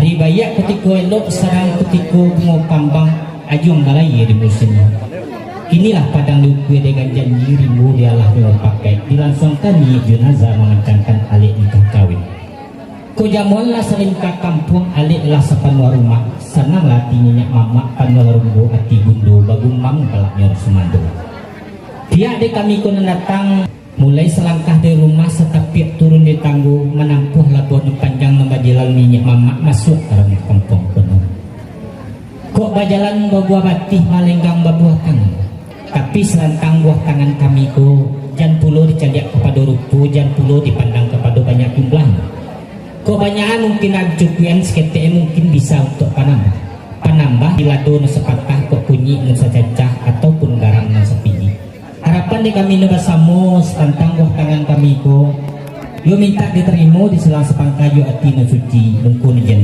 Ari bayak ketika elok sarang ketika bunga pambang ajung balai di musim. Inilah padang luku dengan janji rimbu dialah dengan pakai dilangsungkan ni jenazah mengencangkan alik nikah kawin. Ko jamuan lah sering ke kampung alik lah sepanwa rumah senang lah tinyinya mamak panwa rumbu ati bundu bagung mam kalaknya sumando. Pihak de kami ko datang mulai selangkah dari rumah setapi turun di tangguh menampuh labuan panjang membajalan minyak mamak masuk ke kampung penuh. Kok bajalan babuah batih malenggang babuah tangan. Tapi selantang buah tangan kami ko jan pulo dicajak kepada rupu jan pulo dipandang kepada banyak jumlahnya. Kok banyakan mungkin ajukian sekete mungkin bisa untuk panambah di lado na sepatah kok kunyi na cacah ataupun garam na sepiji. Harapan di kami na bersama tentang buah tangan kami ko yo minta diterima di selang sepangkayu ati na suci mungkun jennya.